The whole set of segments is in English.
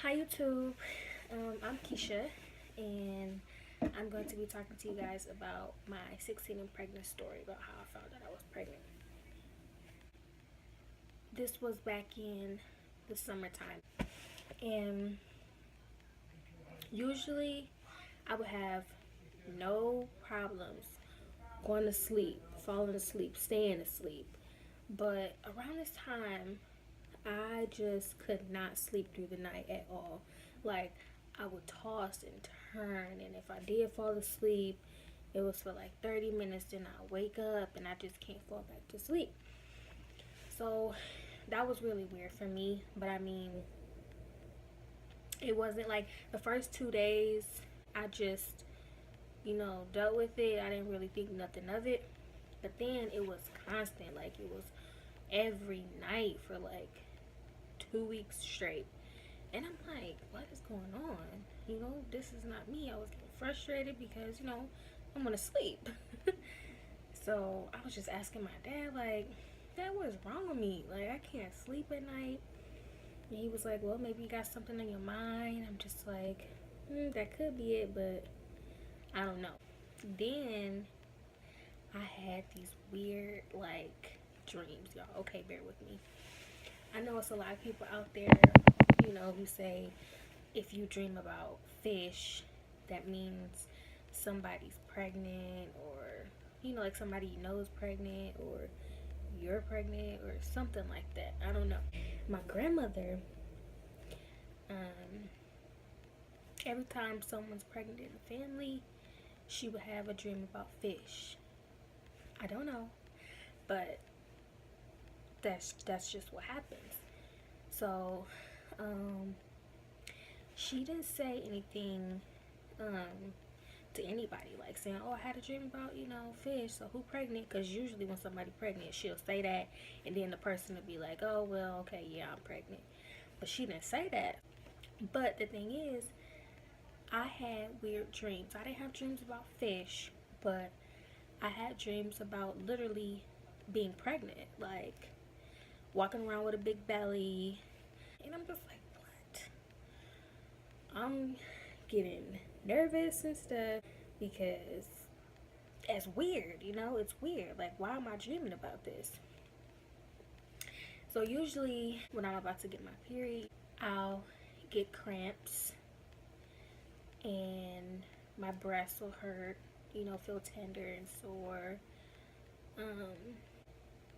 Hi YouTube, I'm Keisha, and I'm going to be talking to you guys about my 16 and pregnant story, about how I found out I was pregnant. This was back in the summertime, and usually I would have no problems going to sleep, falling asleep, staying asleep. But around this time, I just could not sleep through the night at all. Like, I would toss and turn, and if I did fall asleep, it was for like 30 minutes, then I wake up and I just can't fall back to sleep. So that was really weird for me. But I mean, it wasn't like the first 2 days, I just, dealt with it. I didn't really think nothing of it. But then it was constant. Like, it was every night for like 2 weeks straight. And I'm like, what is going on? This is not me. I was getting frustrated because, I'm gonna sleep. So I was just asking my dad, like, Dad, what is wrong with me? Like, I can't sleep at night. And he was like, well, maybe you got something on your mind. I'm just like, that could be it, but I don't know. Then I had these weird, like, dreams, y'all. Okay, bear with me. I know it's a lot of people out there, who say if you dream about fish, that means somebody's pregnant, or like somebody you know is pregnant, or you're pregnant, or something like that. I don't know. My grandmother, um, every time someone's pregnant in the family, she would have a dream about fish. I don't know, but that's just what happens. So, um, she didn't say anything um, to anybody, like saying, oh, I had a dream about, fish, so who pregnant? Because usually when somebody pregnant, she'll say that, and then the person will be like, oh, well, okay, yeah, I'm pregnant. But she didn't say that. But the thing is, I had weird dreams. I didn't have dreams about fish, but I had dreams about literally being pregnant, like walking around with a big belly. And I'm just like, what? I'm getting nervous and stuff because it's weird, it's weird. Like, why am I dreaming about this? So usually when I'm about to get my period, I'll get cramps and my breasts will hurt, feel tender and sore. um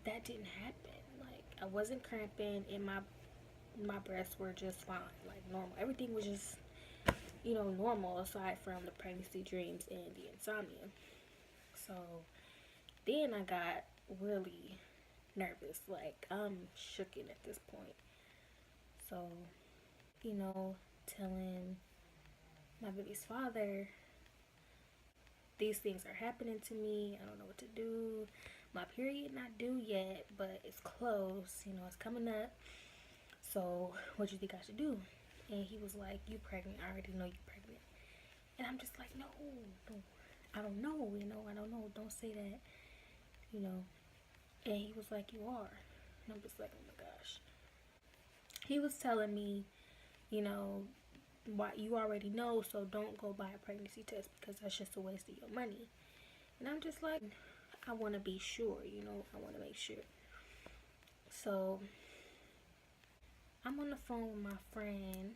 that didn't happen. Like, I wasn't cramping, and my breasts were just fine, like normal. Everything was just, normal, aside from the pregnancy dreams and the insomnia. So then I got really nervous. Like, I'm shooken at this point. So, telling my baby's father, these things are happening to me. I don't know what to do. My period not due yet, but it's close. It's coming up. So, what do you think I should do? And he was like, you pregnant. I already know you pregnant. And I'm just like, no, no. I don't know, I don't know. Don't say that, you know. And he was like, you are. And I'm just like, oh my gosh. He was telling me, you know, what you already know, so don't go buy a pregnancy test because that's just a waste of your money. And I'm just like, I want to be sure, I want to make sure. So I'm on the phone with my friend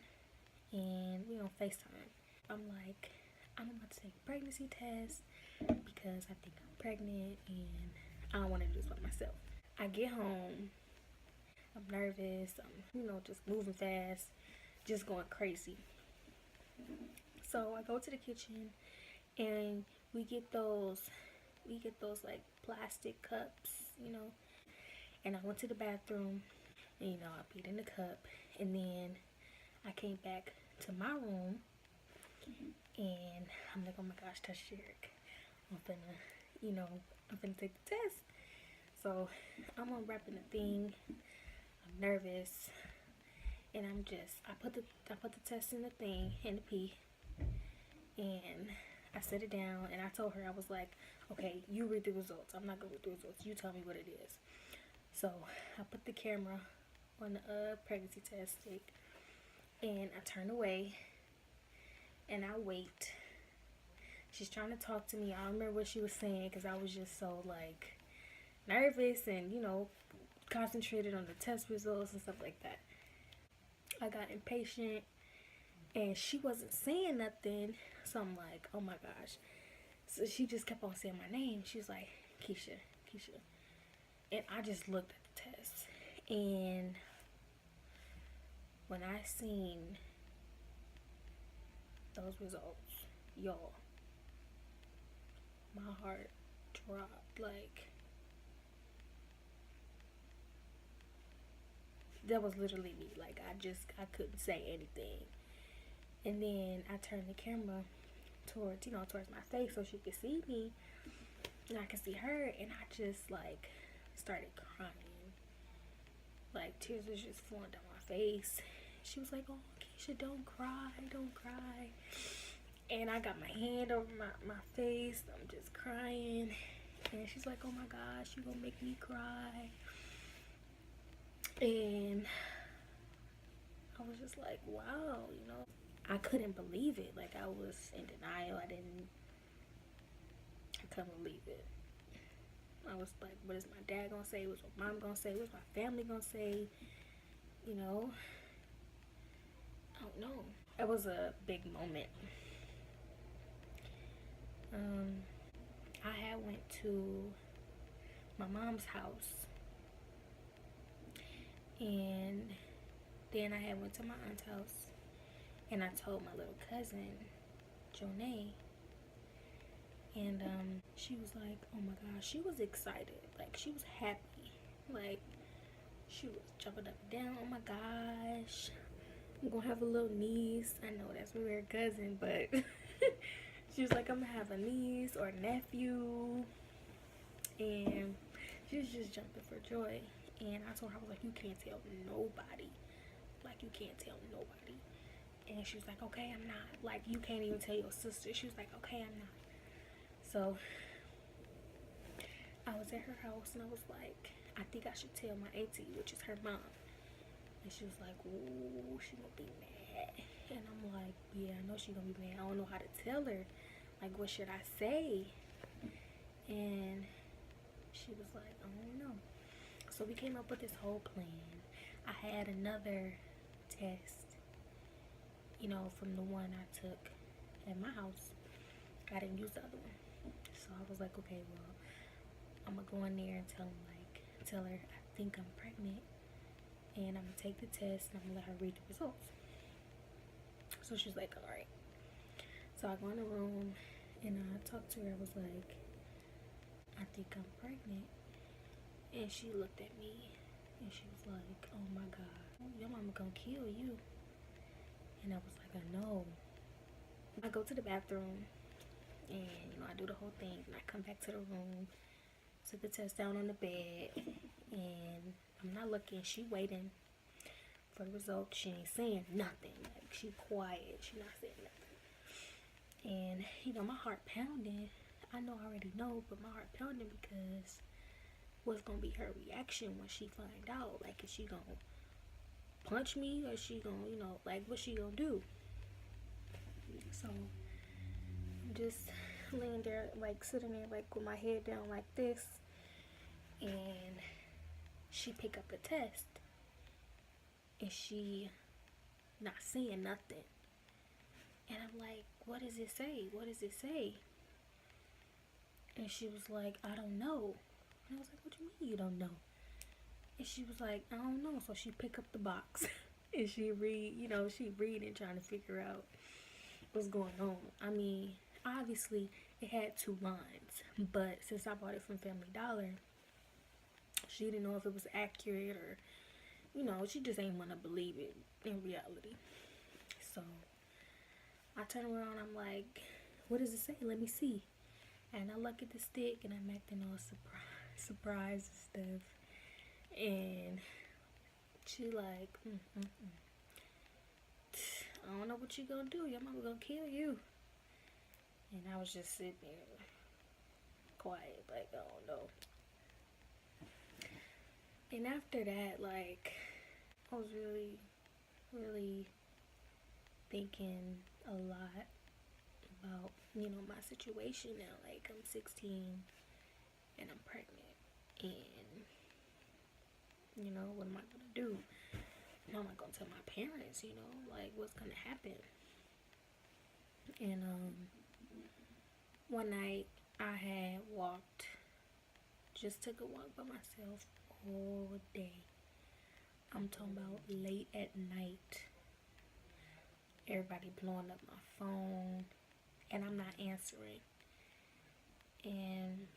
and we on FaceTime. I'm like, I'm about to take a pregnancy test because I think I'm pregnant and I don't want to do this by myself. I get home, I'm nervous, I'm, just moving fast, just going crazy. So I go to the kitchen and we get those like plastic cups, and I went to the bathroom and I peed in the cup, and then I came back to my room and I'm like, oh my gosh, that's Derek. I'm finna, I'm finna take the test. So I'm unwrapping the thing. I'm nervous, and I put the test in the thing in the pee, and I set it down, and I told her, I was like, okay, you read the results. I'm not gonna read the results. You tell me what it is. So I put the camera on the pregnancy test stick, And I turn away and I wait. She's trying to talk to me. I don't remember what she was saying because I was just so like nervous and, you know, concentrated on the test results and stuff like that. I got impatient and she wasn't saying nothing. So I'm like, oh my gosh. So she just kept on saying my name. She was like, Keisha, Keisha. And I just looked at the test. And when I seen those results, y'all, my heart dropped. Like, that was literally me. Like, I couldn't say anything. And then I turned the camera towards, you know, towards my face so she could see me. And I could see her. And I just, like, started crying. Like, tears was just flowing down my face. She was like, oh, Keisha, don't cry, don't cry. And I got my hand over my face. I'm just crying. And she's like, oh my gosh, you gonna make me cry. And I was just like, wow, you know. I couldn't believe it. Like, I was in denial. I couldn't believe it. I was like, what is my dad gonna say? What's my mom gonna say? What's my family gonna say? You know? I don't know. It was a big moment. I had went to my mom's house, and then I had went to my aunt's house, and I told my little cousin, Jonay, and she was like, oh my gosh, she was excited, like she was happy, like she was jumping up and down, oh my gosh, I'm gonna have a little niece. I know that's a weird cousin, but she was like, I'm gonna have a niece or a nephew, and she was just jumping for joy. And I told her, I was like, you can't tell nobody, like you can't tell nobody. And she was like, okay, I'm not. Like, you can't even tell your sister. She was like, okay, I'm not. So I was at her house and I was like, I think I should tell my auntie, which is her mom. And she was like, ooh, she gonna be mad. And I'm like, yeah, I know she gonna be mad. I don't know how to tell her. Like, what should I say? And she was like, I don't know. So we came up with this whole plan. I had another test, you know, from the one I took at my house. I didn't use the other one. So I was like, okay, well, I'm gonna go in there and tell her I think I'm pregnant, and I'm gonna take the test and I'm gonna let her read the results. So she's like, all right. So I go in the room and I talked to her. I was like, I think I'm pregnant. And she looked at me and she was like, oh my God, your mama gonna kill you. And I was like, I know. I go to the bathroom and, you know, I do the whole thing and I come back to the room, set the test down on the bed, and I'm not looking. She waiting for the results. She ain't saying nothing. Like, she quiet. She not saying nothing. And, you know, my heart pounding. I know I already know, but my heart pounding because what's gonna be her reaction when she find out? Like, is she gonna punch me, or is she gonna, you know, like, what's she gonna do? So I'm just laying there, like sitting there, like with my head down like this, and she pick up the test, and she not saying nothing. And I'm like, what does it say? What does it say? And she was like, I don't know. And I was like, what do you mean you don't know? And she was like, I don't know. So she pick up the box and she read, you know, she reading, trying to figure out what's going on. I mean, obviously it had 2 lines, but since I bought it from Family Dollar, she didn't know if it was accurate, or, you know, she just ain't want to believe it in reality. So I turn around, I'm like, what does it say? Let me see. And I look at the stick and I'm acting all surprised and stuff. And she like, I don't know what you gonna do. Your mama gonna kill you. And I was just sitting there quiet, like, I don't know. And after that, like, I was really, really thinking a lot about, my situation now. Like, I'm 16 and I'm pregnant. And, what am I going to do? How am I going to tell my parents, like, what's going to happen? And, one night I had just took a walk by myself all day. I'm talking about late at night. Everybody blowing up my phone and I'm not answering. And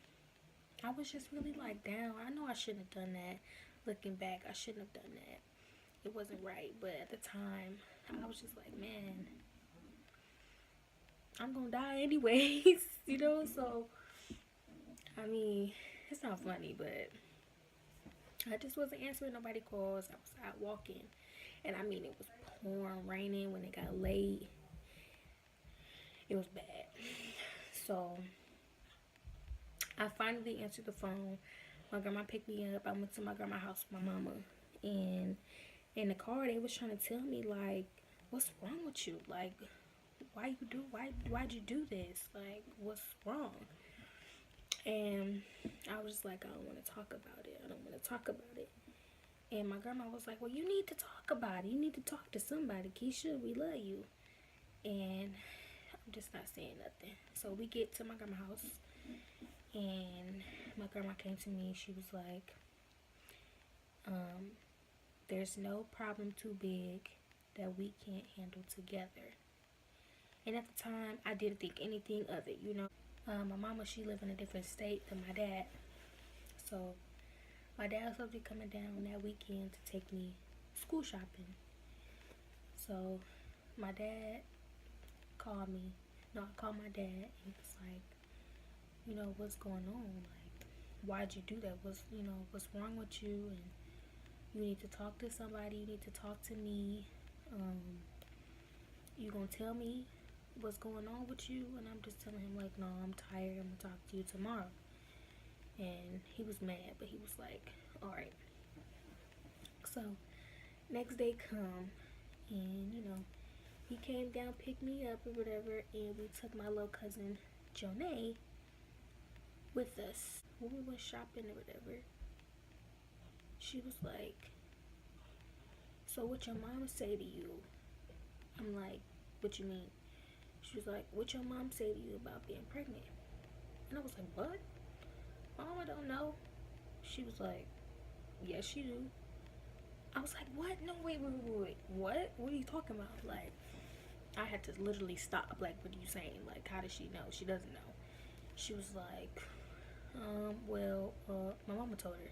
I was just really like down. I know I shouldn't have done that. Looking back, I shouldn't have done that. It wasn't right. But at the time, I was just like, man, I'm gonna die anyways, So, I mean, it's not funny, but I just wasn't answering nobody calls. I was out walking, and I mean, it was pouring, raining when it got late. It was bad. So, I finally answered the phone. My grandma picked me up. I went to my grandma's house with my mama, and in the car they was trying to tell me like, what's wrong with you? Like, why'd you do this? Like, what's wrong? And I was just like, I don't want to talk about it. I don't want to talk about it. And my grandma was like, well, you need to talk about it. You need to talk to somebody. Keisha, we love you. And I'm just not saying nothing. So we get to my grandma's house. And my grandma came to me. She was like, there's no problem too big that we can't handle together. And at the time, I didn't think anything of it, My mama, she lived in a different state than my dad. So my dad was supposed to be coming down that weekend to take me school shopping. So my dad called me. No, I called my dad and he was like, what's going on? Like, why'd you do that? What's wrong with you? And you need to talk to somebody. You need to talk to me. You gonna tell me what's going on with you? And I'm just telling him like, no, I'm tired. I'm gonna talk to you tomorrow. And he was mad, but he was like, all right. So next day come, and he came down, picked me up or whatever, and we took my little cousin Jonay with us when we went shopping or whatever. She was like, so what your mom say to you? I'm like, what you mean? She was like, what your mom say to you about being pregnant? And I was like, what? Mama don't know. She was like, yes, she do. I was like, what? No, wait. What? What are you talking about? Like, I had to literally stop. Like, what are you saying? Like, how does she know? She doesn't know. She was like, my mama told her.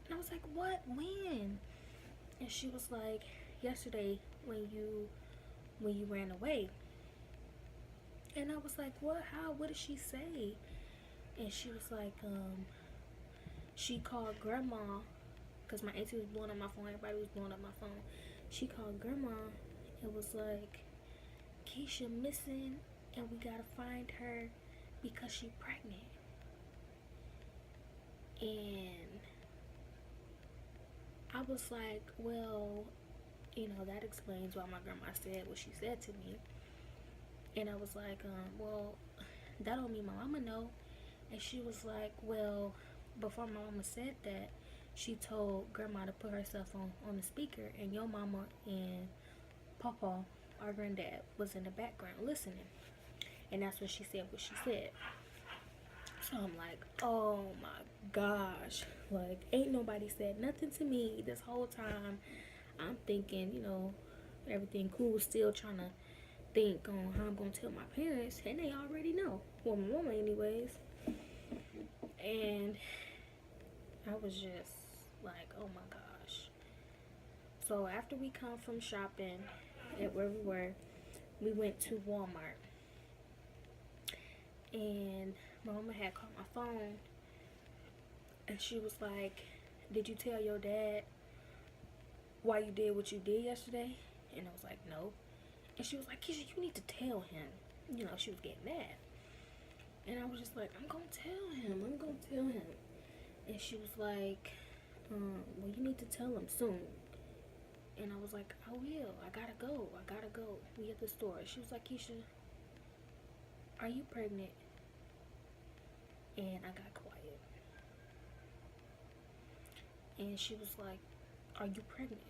And I was like, what? When? And she was like, yesterday when you ran away. And I was like, what? How? What did she say? And she was like, she called grandma, because my auntie was blowing up my phone. Everybody was blowing up my phone. She called grandma and was like, Keisha missing and we gotta find her because she pregnant. And I was like, well, that explains why my grandma said what she said to me. And I was like, well, that don't mean my mama know. And she was like, well, before my mama said that, she told grandma to put herself on the speaker, and your mama and papa, our granddad, was in the background listening. And that's when she said what she said. So I'm like, oh my gosh. Like, ain't nobody said nothing to me this whole time. I'm thinking, everything cool, still trying to think on how I'm going to tell my parents. And they already know. Well, my mama anyways. And I was just like, oh my gosh. So after we come from shopping at where we were, we went to Walmart. And my mama had called my phone. And she was like, did you tell your dad why you did what you did yesterday? And I was like, no. And she was like, Keisha, you need to tell him. She was getting mad. And I was just like, I'm going to tell him. And she was like, well, you need to tell him soon. And I was like, I will. I gotta go. I gotta go. We at the store. She was like, Keisha, are you pregnant? And I got quiet. And she was like, are you pregnant?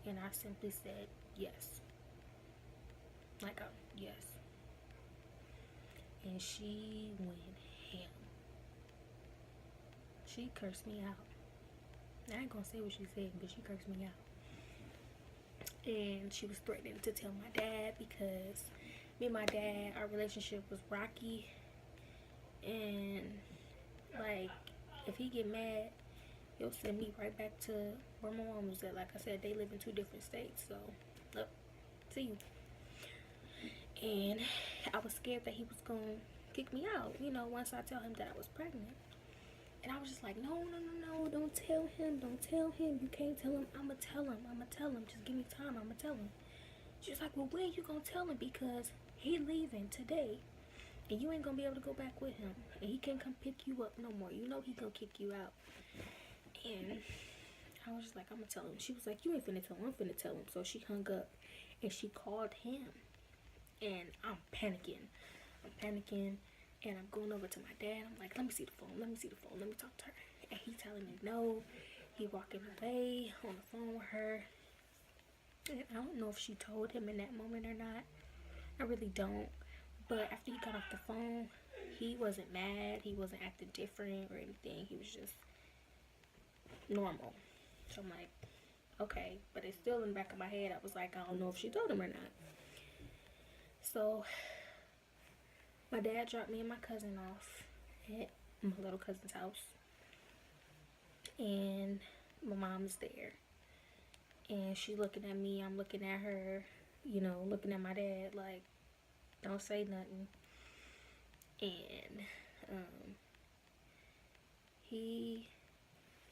And I simply said, yes. Like, yes. And she went ham. She cursed me out. I ain't gonna say what she said, but she cursed me out. And she was threatening to tell my dad because me and my dad, our relationship was rocky. And, like, if he get mad, he'll send me right back to where my mom was at. Like I said, they live in 2 different states. So, look, see you. And I was scared that he was going to kick me out, you know, once I tell him that I was pregnant. And I was just like, no, don't tell him, you can't tell him, I'ma tell him, just give me time, I'ma tell him. She was like, well, when you gonna tell him? Because he leaving today, and you ain't gonna be able to go back with him, and he can't come pick you up no more, you know he gonna kick you out. And I was just like, I'ma tell him. She was like, you ain't finna tell him, I'm finna tell him. So she hung up, and she called him, and I'm panicking, and I'm going over to my dad. I'm like, let me see the phone, let me talk to her. And he telling me no. He walking away on the phone with her. And I don't know if she told him in that moment or not. I really don't. But after he got off the phone, he wasn't mad. He wasn't acting different or anything. He was just normal. So I'm like, okay. But it's still in the back of my head. I was like, I don't know if she told him or not. So my dad dropped me and my cousin off at my little cousin's house. And my mom's there. And she's looking at me. I'm looking at her, you know, looking at my dad like, don't say nothing. And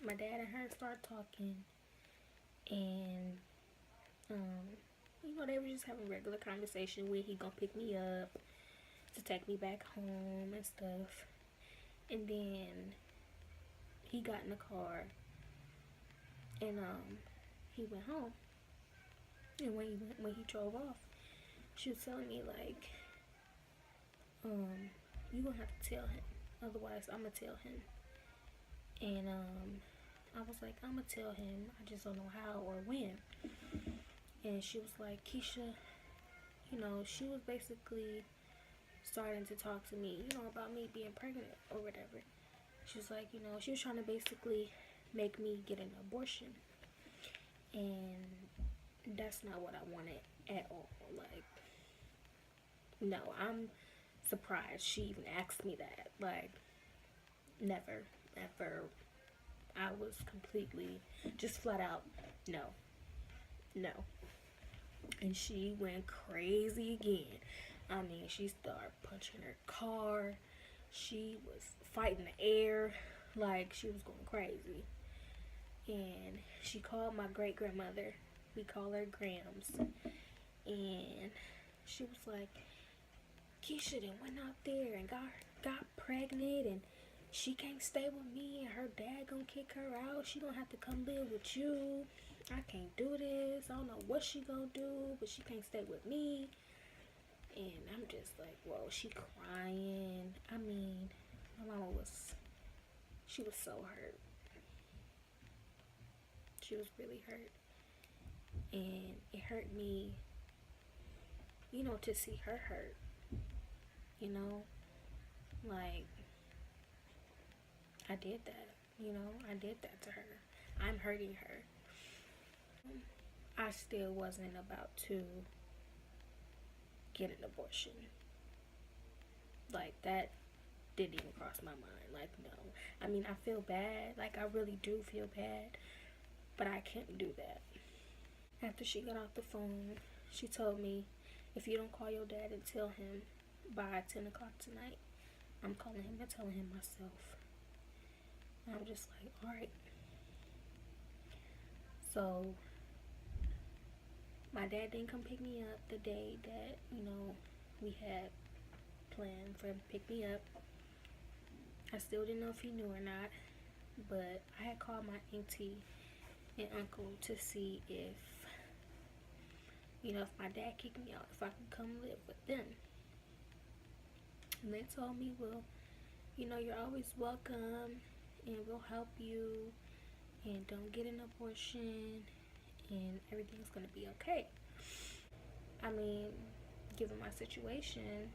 my dad and her started talking. And, you know, they were just having regular conversation where he gonna pick me up to take me back home and stuff. And then he got in the car and he went home. And when he drove off, she was telling me like, you gonna have to tell him, otherwise I'm gonna tell him. And I was like, I'm gonna tell him, I just don't know how or when. And she was like, Keisha, you know, she was basically starting to talk to me, you know, about me being pregnant or whatever. She was like, you know, she was trying to basically make me get an abortion. And that's not what I wanted at all. Like, no, I'm surprised she even asked me that. Like, never, ever. I was completely, just flat out, no. And she went crazy again. I mean, she started punching her car. She was fighting the air. Like, she was going crazy. And she called my great-grandmother. We call her Grams. And she was like, Keisha done went out there and got pregnant, and she can't stay with me, and her dad gonna kick her out. She gonna have to come live with you. I can't do this. I don't know what she gonna do, but she can't stay with me. And I'm just like, whoa, she crying. I mean, my mama she was so hurt. She was really hurt. And it hurt me, you know, to see her hurt. You know, like, I did that. You know, I did that to her. I'm hurting her. I still wasn't about to get an abortion. Like, that didn't even cross my mind. Like, no. I mean, I feel bad. Like, I really do feel bad. But I can't do that. After she got off the phone, she told me, if you don't call your dad and tell him by 10 o'clock tonight, I'm calling him and telling him myself. And I'm just like, alright. So, my dad didn't come pick me up the day that, you know, we had planned for him to pick me up. I still didn't know if he knew or not, but I had called my auntie and uncle to see if you know, if my dad kicked me out, if I could come live with them. And they told me, well, you know, you're always welcome and we'll help you, and don't get an abortion, and everything's gonna be okay. I mean, given my situation,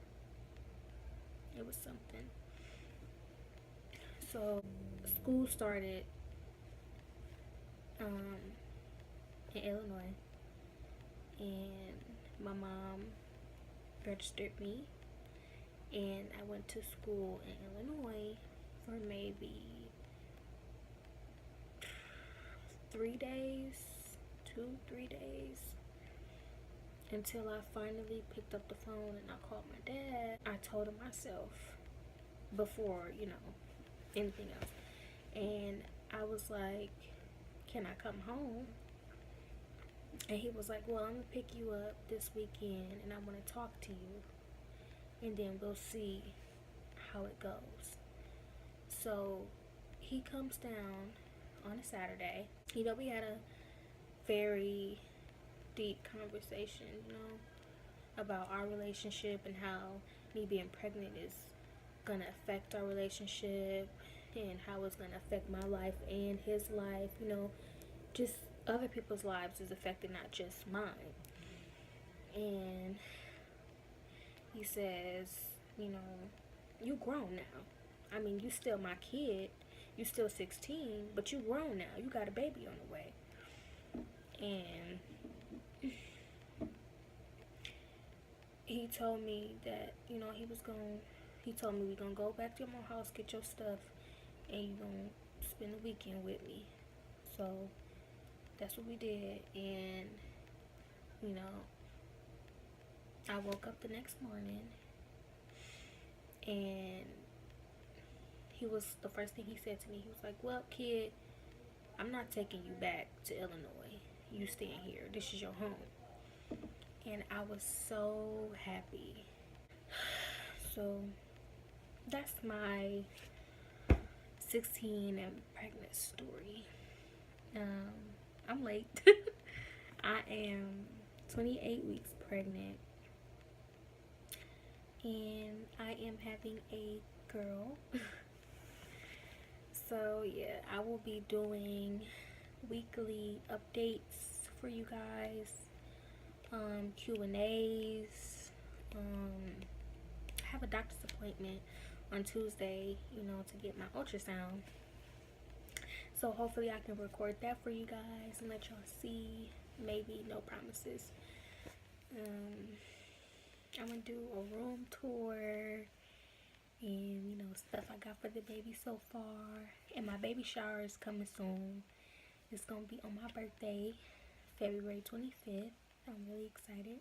it was something. So school started um, in Illinois, and my mom registered me, and I went to school in Illinois for maybe 3 days, 2, 3 days, until I finally picked up the phone and I called my dad. I told him myself before, you know, anything else. And I was like, can I come home? And he was like, well, I'm gonna pick you up this weekend and I want to talk to you, and then we'll see how it goes. So he comes down on a Saturday. You know, we had a very deep conversation, you know, about our relationship and how me being pregnant is gonna affect our relationship, and how it's gonna affect my life and his life, you know, just other people's lives is affected, not just mine. And he says, you know, you grown now. I mean, you still my kid. You still 16, but you grown now. You got a baby on the way. And he told me that, you know, he told me we gonna go back to your house, get your stuff, and you gonna spend the weekend with me. So that's what we did. And, you know, I woke up the next morning, and the first thing he said to me, he was like, well, kid, I'm not taking you back to Illinois. You staying here. This is your home. And I was so happy. So that's my 16 and pregnant story. I'm late. I am 28 weeks pregnant, and I am having a girl. So yeah, I will be doing weekly updates for you guys, Q&As. I have a doctor's appointment on Tuesday, you know, to get my ultrasound. So hopefully I can record that for you guys and let y'all see. Maybe, no promises. I'm gonna do a room tour and, you know, stuff I got for the baby so far. And my baby shower is coming soon. It's gonna be on my birthday, February 25th. I'm really excited.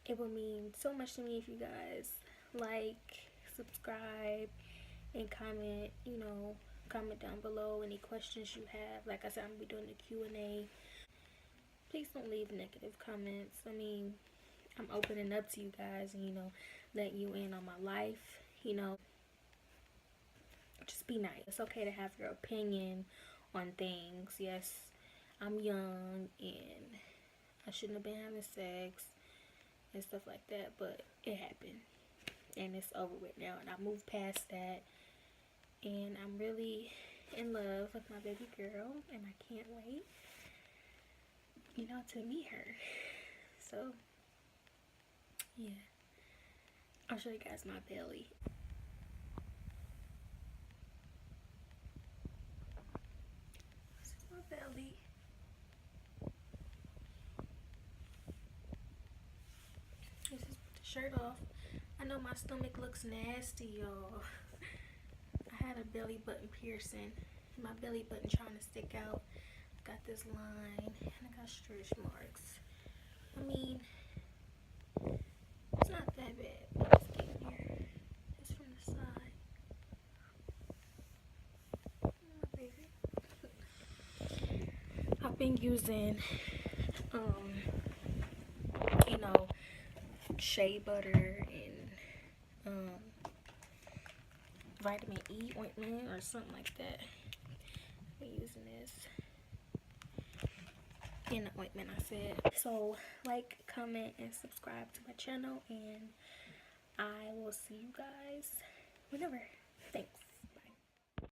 It would mean so much to me if you guys like, subscribe, and comment, you know, comment down below any questions you have. Like I said, I'm gonna be doing the Q&A. Please don't leave negative comments. I mean, I'm opening up to you guys and, you know, letting you in on my life. You know, just be nice. It's okay to have your opinion on things. Yes, I'm young and I shouldn't have been having sex and stuff like that, but it happened and it's over with now, and I moved past that, and I'm really in love with my baby girl, and I can't wait, you know, to meet her. So yeah, I'll show you guys my belly. This is my belly. This is the shirt off. I know my stomach looks nasty, y'all. I had a belly button piercing. My belly button trying to stick out. Got this line and I got stretch marks. I mean, it's not that bad, but it's getting here. It's from the side. My baby. I've been using, you know, shea butter and vitamin E ointment or something like that. I've been using this. in the ointment, I said. So like, comment, and subscribe to my channel, and I will see you guys whenever. Thanks.